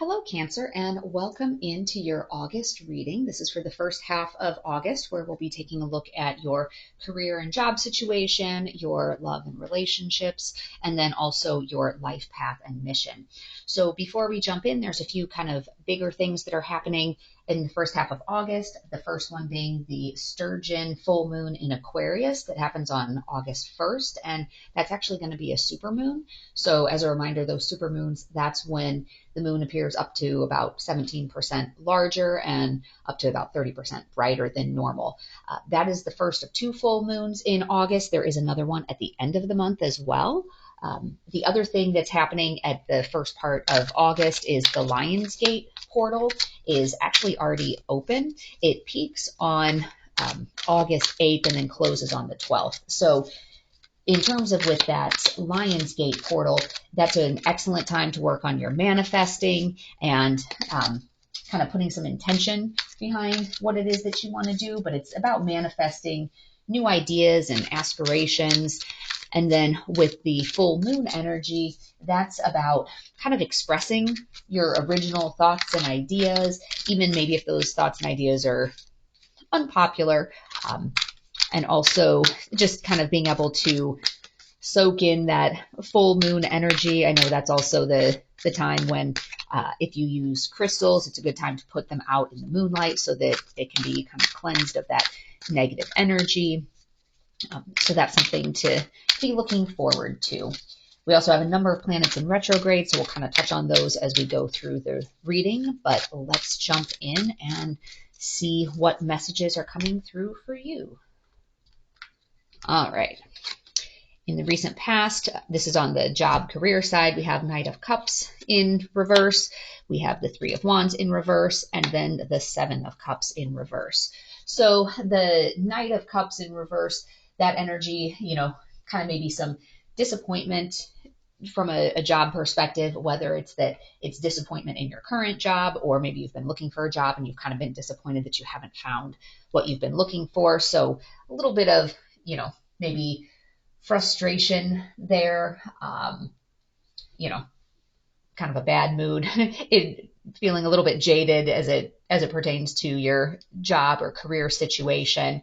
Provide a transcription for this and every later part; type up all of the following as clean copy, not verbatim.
Hello, Cancer, and welcome into your August reading. This is for the first half of August, where we'll be taking a look at your career and job situation, your love and relationships, and then also your life path and mission. So before we jump in, there's a few kind of bigger things that are happening in the first half of August. The first one being the Sturgeon full moon in Aquarius that happens on August 1st, and that's actually going to be a supermoon. So as a reminder, those supermoons, that's when the moon appears up to about 17% larger and up to about 30% brighter than normal. That is the first of two full moons in August. There is another one at the end of the month as well. The other thing that's happening at the first part of August is the Lionsgate portal is actually already open. It peaks on August 8th and then closes on the 12th. So in terms of with that Lionsgate portal, that's an excellent time to work on your manifesting and kind of putting some intention behind what it is that you want to do. But it's about manifesting new ideas and aspirations. And then with the full moon energy, that's about kind of expressing your original thoughts and ideas, even maybe if those thoughts and ideas are unpopular. And also just kind of being able to soak in that full moon energy. I know that's also the time when if you use crystals, it's a good time to put them out in the moonlight so that they can be kind of cleansed of that negative energy. So that's something to be looking forward to. We also have a number of planets in retrograde, so we'll kind of touch on those as we go through the reading. But let's jump in and see what messages are coming through for you. All right. In the recent past, this is on the job career side, we have Knight of Cups in reverse, we have the Three of Wands in reverse, and then the Seven of Cups in reverse. So the Knight of Cups in reverse, that energy, kind of maybe some disappointment from a job perspective, whether it's that it's disappointment in your current job, or maybe you've been looking for a job and you've kind of been disappointed that you haven't found what you've been looking for. So a little bit of, maybe frustration there, kind of a bad mood, feeling a little bit jaded as it pertains to your job or career situation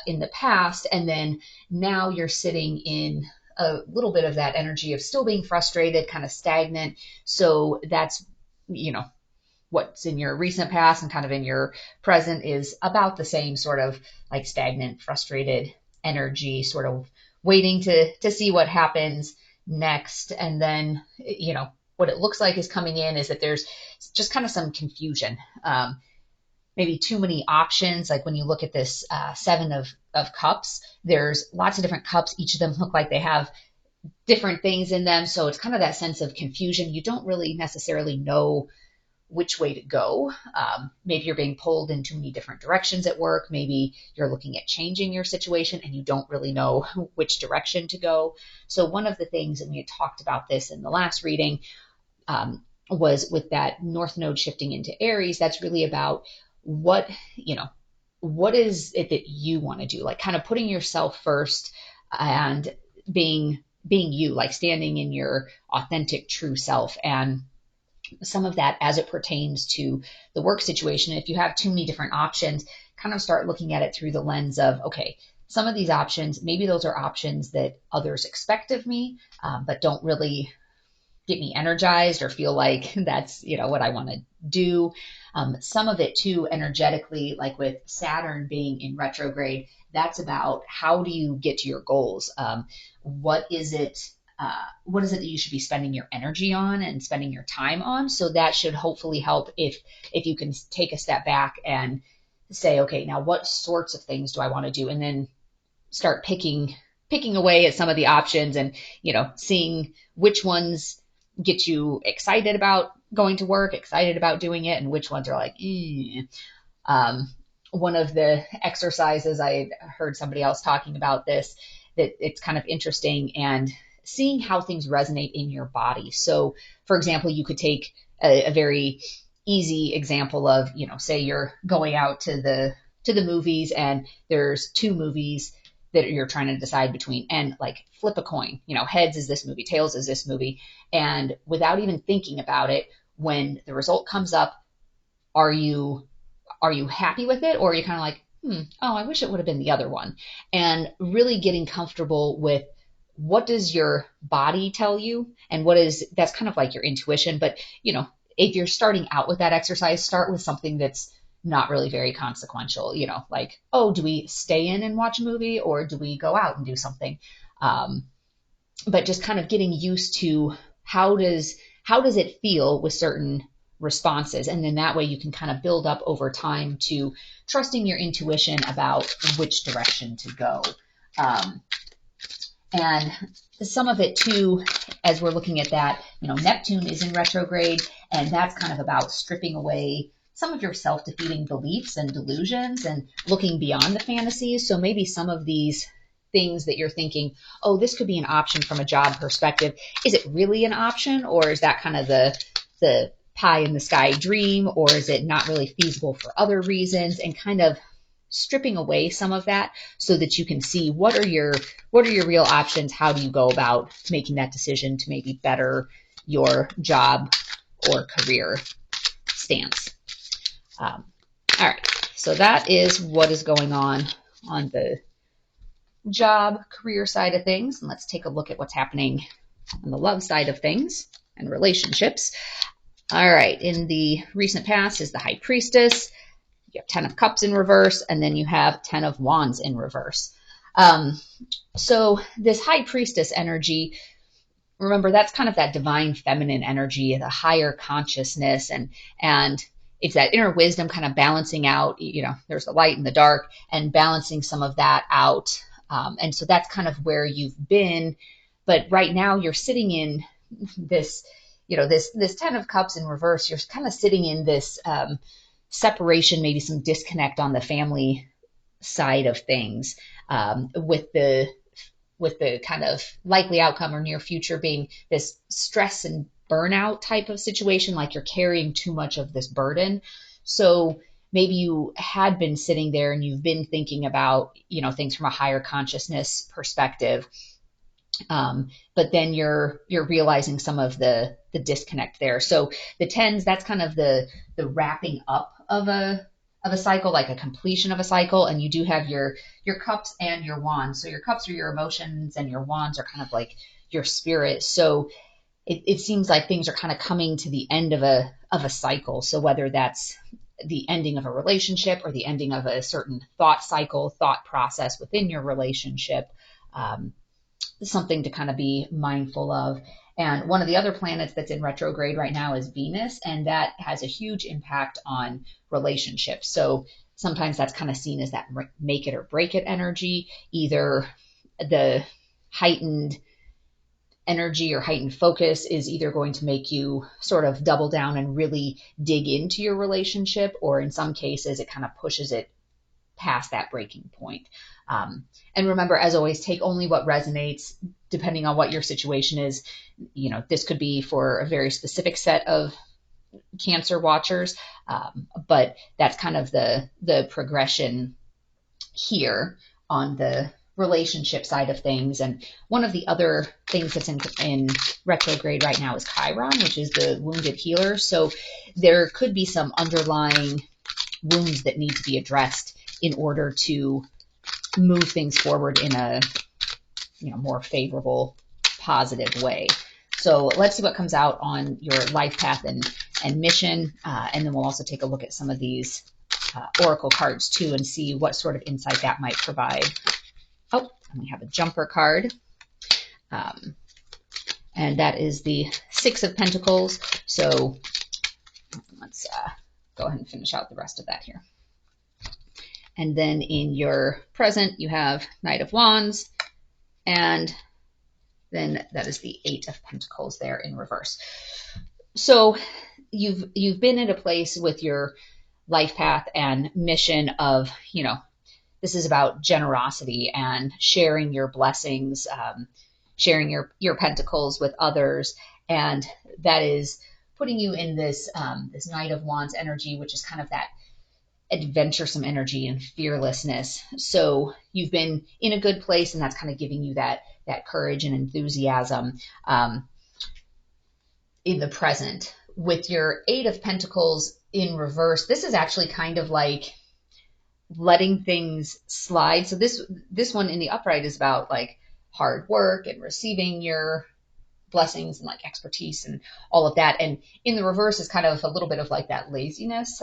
in the past. And then now you're sitting in a little bit of that energy of still being frustrated, kind of stagnant. So that's, what's in your recent past and kind of in your present is about the same sort of like stagnant, frustrated energy, sort of waiting to see what happens next. And then, what it looks like is coming in is that there's just kind of some confusion, maybe too many options. Like when you look at this Seven of Cups, there's lots of different cups. Each of them look like they have different things in them. So it's kind of that sense of confusion. You don't really necessarily know which way to go. Maybe you're being pulled in too many different directions at work. Maybe you're looking at changing your situation and you don't really know which direction to go. So one of the things, and we had talked about this in the last reading, was with that North Node shifting into Aries, that's really about what is it that you want to do? Like kind of putting yourself first and being you, like standing in your authentic true self. And some of that as it pertains to the work situation. If you have too many different options, kind of start looking at it through the lens of, okay, some of these options, maybe those are options that others expect of me, but don't really get me energized or feel like that's, what I want to do. Some of it too, energetically, like with Saturn being in retrograde, that's about how do you get to your goals? What is it that you should be spending your energy on and spending your time on? So that should hopefully help if you can take a step back and say, okay, now what sorts of things do I want to do? And then start picking away at some of the options and, seeing which ones get you excited about going to work, excited about doing it, and which ones are like, one of the exercises, I heard somebody else talking about this, that it's kind of interesting, and seeing how things resonate in your body. So for example, you could take a very easy example of, say you're going out to the movies and there's two movies that you're trying to decide between, and like flip a coin, heads is this movie, tails is this movie. And without even thinking about it, when the result comes up, are you happy with it, or are you kind of like, oh, I wish it would have been the other one? And really getting comfortable with what does your body tell you, and that's kind of like your intuition. But if you're starting out with that exercise, start with something that's not really very consequential, like, oh, do we stay in and watch a movie, or do we go out and do something? But just kind of getting used to how does it feel with certain responses, and then that way you can kind of build up over time to trusting your intuition about which direction to go. And some of it too, as we're looking at that, Neptune is in retrograde, and that's kind of about stripping away some of your self-defeating beliefs and delusions and looking beyond the fantasies. So maybe some of these things that you're thinking, oh, this could be an option from a job perspective. Is it really an option, or is that kind of the pie in the sky dream, or is it not really feasible for other reasons? And kind of stripping away some of that so that you can see what are your real options. How do you go about making that decision to maybe better your job or career stance? All right, so that is what is going on the job career side of things. And let's take a look at what's happening on the love side of things and relationships. All right, in the recent past is the High Priestess. You have 10 of Cups in reverse, and then you have 10 of Wands in reverse. So this High Priestess energy, remember, that's kind of that divine feminine energy, the higher consciousness, and it's that inner wisdom kind of balancing out, there's the light and the dark, and balancing some of that out. And so that's kind of where you've been. But right now you're sitting in this, this 10 of Cups in reverse. You're kind of sitting in this separation, maybe some disconnect on the family side of things, with the kind of likely outcome or near future being this stress and burnout type of situation, like you're carrying too much of this burden. So maybe you had been sitting there and you've been thinking about, things from a higher consciousness perspective. But then you're realizing some of the disconnect there. So the 10s, that's kind of the wrapping up of a cycle, like a completion of a cycle. And you do have your Cups and your Wands. So your Cups are your emotions, and your Wands are kind of like your spirit. So it seems like things are kind of coming to the end of a cycle. So whether that's the ending of a relationship or the ending of a certain thought cycle, thought process within your relationship, something to kind of be mindful of. And one of the other planets that's in retrograde right now is Venus, and that has a huge impact on relationships. So sometimes that's kind of seen as that make it or break it energy, either the heightened energy or heightened focus is either going to make you sort of double down and really dig into your relationship, or in some cases it kind of pushes it past that breaking point. And remember, as always, take only what resonates depending on what your situation is. This could be for a very specific set of Cancer watchers, but that's kind of the progression here on the relationship side of things. And one of the other things that's in retrograde right now is Chiron, which is the wounded healer. So there could be some underlying wounds that need to be addressed in order to move things forward in a more favorable, positive way. So let's see what comes out on your life path and mission, and then we'll also take a look at some of these oracle cards too, and see what sort of insight that might provide. Oh, and we have a jumper card, and that is the 6 of Pentacles. So let's go ahead and finish out the rest of that here. And then in your present, you have Knight of Wands, and then that is the 8 of Pentacles there in reverse. So you've been at a place with your life path and mission of, this is about generosity and sharing your blessings, sharing your pentacles with others. And that is putting you in this Knight of Wands energy, which is kind of that adventuresome energy and fearlessness. So you've been in a good place, and that's kind of giving you that courage and enthusiasm in the present. with your Eight of Pentacles in reverse, this is actually kind of like letting things slide. So this one in the upright is about like hard work and receiving your blessings and like expertise and all of that. And in the reverse is kind of a little bit of like that laziness.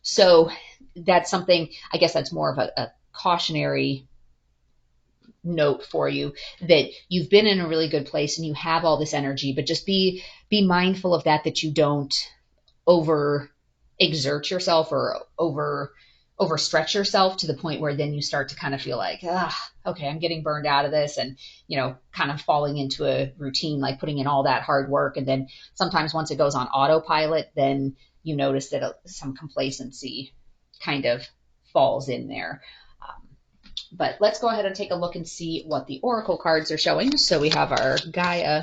So that's something, I guess that's more of a cautionary note for you, that you've been in a really good place and you have all this energy, but just be mindful of that you don't over exert yourself or overstretch yourself to the point where then you start to kind of feel like, okay, I'm getting burned out of this, and kind of falling into a routine, like putting in all that hard work, and then sometimes once it goes on autopilot, then you notice that some complacency kind of falls in there. But let's go ahead and take a look and see what the oracle cards are showing. So we have our Gaia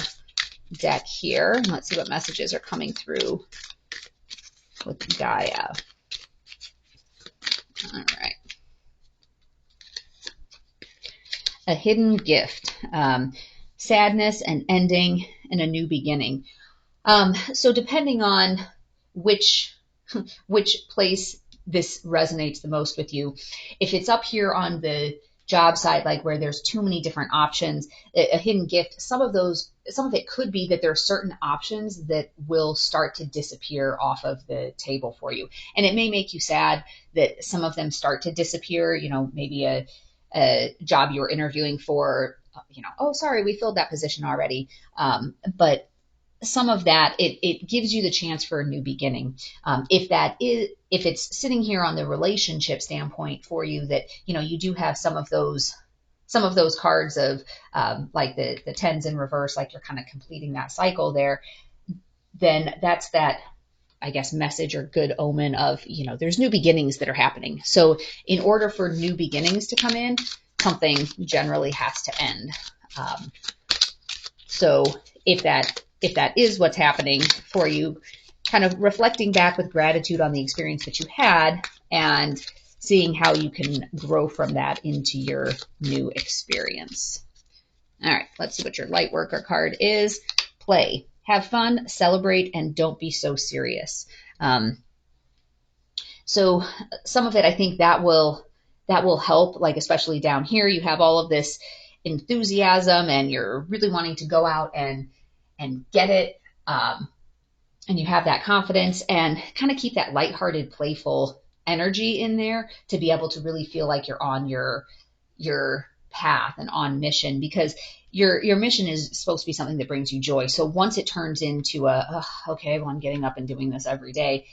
deck here, and let's see what messages are coming through with Gaia. All right. A hidden gift, sadness, an ending, and a new beginning. So depending on which place this resonates the most with you, if it's up here on the job side, like where there's too many different options, a hidden gift, some of it could be that there are certain options that will start to disappear off of the table for you. And it may make you sad that some of them start to disappear, maybe a job you were interviewing for, oh, sorry, we filled that position already. But some of that, it gives you the chance for a new beginning. If it's sitting here on the relationship standpoint for you, that you do have some of those cards of like the tens in reverse, like you're kind of completing that cycle there, then that's that, I guess, message or good omen of, there's new beginnings that are happening. So in order for new beginnings to come in, something generally has to end. So if that is what's happening for you, kind of reflecting back with gratitude on the experience that you had and seeing how you can grow from that into your new experience. All right, let's see what your light worker card is. Play, have fun, celebrate, and don't be so serious. So some of it, I think that will help, like especially down here, you have all of this enthusiasm and you're really wanting to go out and get it. And you have that confidence, and kind of keep that lighthearted, playful energy in there to be able to really feel like you're on your path and on mission, because your mission is supposed to be something that brings you joy. So once it turns into okay, well, I'm getting up and doing this every day,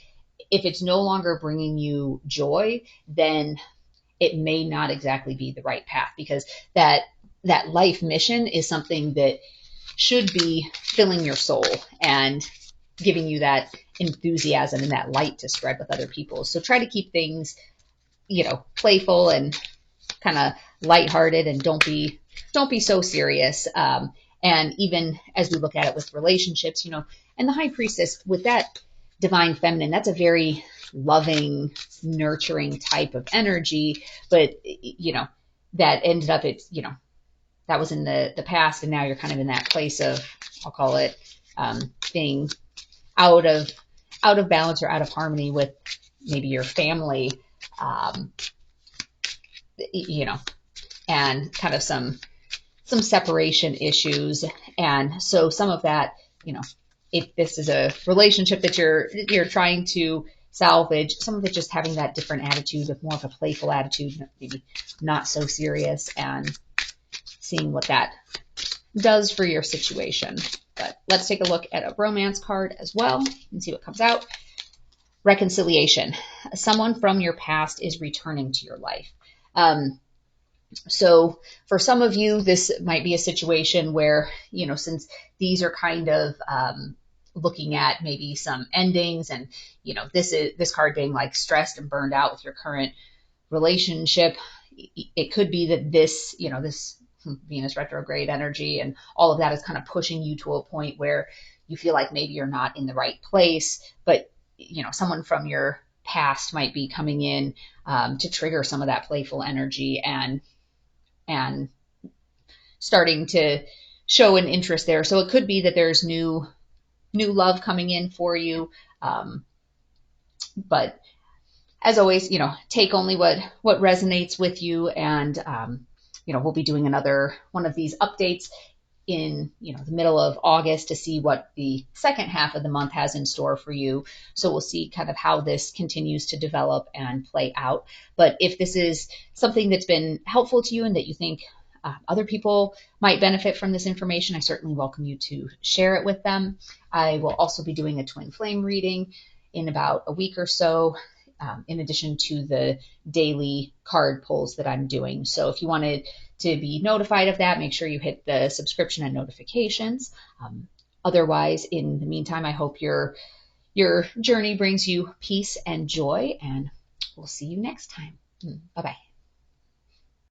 if it's no longer bringing you joy, then it may not exactly be the right path, because that life mission is something that should be filling your soul and giving you that enthusiasm and that light to spread with other people. So try to keep things, playful and kind of lighthearted, and don't be so serious. And even as we look at it with relationships, and the High Priestess with that divine feminine, that's a very loving, nurturing type of energy. But, that ended up, that was in the past, and now you're kind of in that place of, I'll call it, being out of balance or out of harmony with maybe your family, and kind of some separation issues. And so some of that, if this is a relationship that you're trying to salvage, some of it just having that different attitude, of more of a playful attitude, maybe not so serious, and seeing what that does for your situation. But let's take a look at a romance card as well and see what comes out. Reconciliation. Someone from your past is returning to your life. So for some of you, this might be a situation where, since these are kind of looking at maybe some endings, and, this card being like stressed and burned out with your current relationship, it could be that this Venus retrograde energy and all of that is kind of pushing you to a point where you feel like maybe you're not in the right place, but someone from your past might be coming in to trigger some of that playful energy and starting to show an interest there. So it could be that there's new new love coming in for you. But as always, take only what resonates with you. And, we'll be doing another one of these updates in the middle of August to see what the second half of the month has in store for you. So we'll see kind of how this continues to develop and play out. But if this is something that's been helpful to you and that you think other people might benefit from this information, I certainly welcome you to share it with them. I will also be doing a twin flame reading in about a week or so, in addition to the daily card pulls that I'm doing. So if you wanted to be notified of that, make sure you hit the subscription and notifications. Otherwise, in the meantime, I hope your journey brings you peace and joy, and we'll see you next time. Bye-bye.